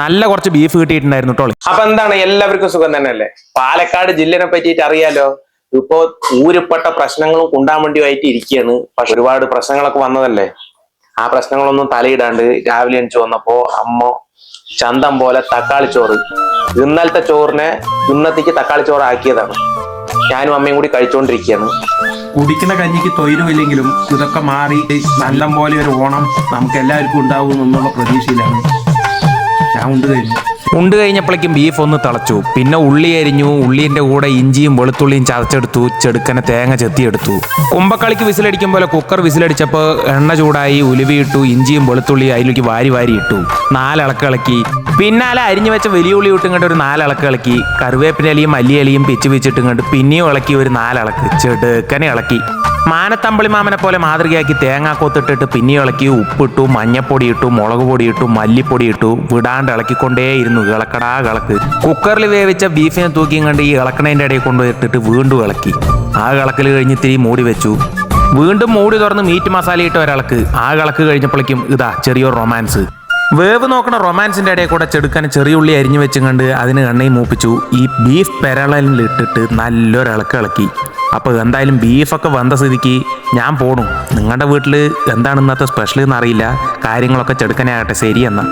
നല്ല കുറച്ച് ബീഫ് കിട്ടിയിട്ടുണ്ടായിരുന്നു കേട്ടോ. അപ്പൊ എന്താണ്, എല്ലാവർക്കും സുഖം തന്നെയല്ലേ? പാലക്കാട് ജില്ലേനെ പറ്റിയിട്ട് അറിയാലോ. ഇപ്പോ ഊരുപ്പെട്ട പ്രശ്നങ്ങളും കുണ്ടാമണ്ടിയുമായിട്ട് ഇരിക്കുകയാണ്. പക്ഷെ ഒരുപാട് പ്രശ്നങ്ങളൊക്കെ വന്നതല്ലേ. ആ പ്രശ്നങ്ങളൊന്നും തലയിടാണ്ട് രാവിലെ എണിച്ചു വന്നപ്പോ അമ്മ ചന്തം പോലെ തക്കാളി ചോറ്, ഇന്നലത്തെ ചോറിനെ ഇന്നത്തേക്ക് തക്കാളി ചോറ് ആക്കിയതാണ്. ഞാനും അമ്മയും കൂടി കഴിച്ചുകൊണ്ടിരിക്കുകയാണ്. കുടിക്കുന്ന കഞ്ഞിക്ക് തൊയിലുമില്ലെങ്കിലും ഇതൊക്കെ മാറി നല്ല പോലെ ഒരു ഓണം നമുക്ക് എല്ലാവർക്കും ഉണ്ടാവും എന്നുള്ള പ്രതീക്ഷയിലാണ് ഞാൻ ഉണ്ട് കഴിഞ്ഞപ്പോഴേക്കും ബീഫ് ഒന്ന് തിളച്ചു. പിന്നെ ഉള്ളി അരിഞ്ഞു. ഉള്ളിന്റെ കൂടെ ഇഞ്ചിയും വെളുത്തുള്ളിയും ചതച്ചെടുത്തു. ചെടുക്കനെ തേങ്ങ ചെത്തിയെടുത്തു. കുമ്പക്കളിക്ക് വിസിലടിക്കും പോലെ കുക്കർ വിസിലടിച്ചപ്പോൾ എണ്ണ ചൂടായി. ഉലുവയിട്ടു. ഇഞ്ചിയും വെളുത്തുള്ളിയും അതിലേക്ക് വാരി വാരി ഇട്ടു. 4 ഇളക്കിളക്കി. പിന്നാലെ അരിഞ്ഞു വെച്ച വലിയ ഉള്ളി ഇട്ടും ഒരു 4 ഇളക്കിളക്കി. കറിവേപ്പിലയും മല്ലിയിലയും പിച്ച് പിച്ചിട്ടും പിന്നെയും ഇളക്കി ഒരു 4 ഇളക്ക്. ചെടുക്കനെ ഇളക്കി. മാനത്തമ്പളി മാമനെ പോലെ മാതൃകയാക്കി തേങ്ങാക്കൊത്തിട്ടിട്ട് പിന്നെയും ഇളക്കി. ഉപ്പിട്ടു, മഞ്ഞപ്പൊടി ഇട്ടു, മുളക് പൊടി ഇട്ടു, മല്ലിപ്പൊടി ഇട്ടു. വിടാണ്ട് ഇളക്കിക്കൊണ്ടേയിരുന്നു. ഇളക്കടാ ഇളക്ക്. കുക്കറിൽ വേവിച്ച ബീഫിനെ തൂക്കിയും കണ്ട് ഈ ഇളക്കണേൻ്റെ ഇടയിൽ കൊണ്ടുപോയിട്ടിട്ട് വീണ്ടും ഇളക്കി. ആ ഇളക്കൽ കഴിഞ്ഞ് ഇത്തിരി മൂടി വെച്ചു. വീണ്ടും മൂടി തുറന്ന് മീറ്റ് മസാല ഇട്ട ഒരിളക്ക്. ആ ഇളക്ക് കഴിഞ്ഞപ്പോഴേക്കും ഇതാ ചെറിയൊരു റൊമാൻസ്. വേവ് നോക്കണ റൊമാൻസിന്റെ ഇടയിൽ കൂടെ ചെടുക്കാൻ ചെറിയ ഉള്ളി അരിഞ്ഞു വെച്ചും കണ്ട് അതിന് എണ്ണയും മൂപ്പിച്ചു. ഈ ബീഫ് പെരളലിലിട്ടിട്ട് നല്ലൊരു ഇളക്കി. അപ്പോൾ എന്തായാലും ബീഫൊക്കെ വന്ന സ്ഥിതിക്ക് ഞാൻ പോണു. നിങ്ങളുടെ വീട്ടിൽ എന്താണ് ഇന്നത്തെ സ്പെഷ്യൽ എന്നറിയില്ല. കാര്യങ്ങളൊക്കെ ചെടുക്കനാകട്ടെ. ശരി എന്നാ.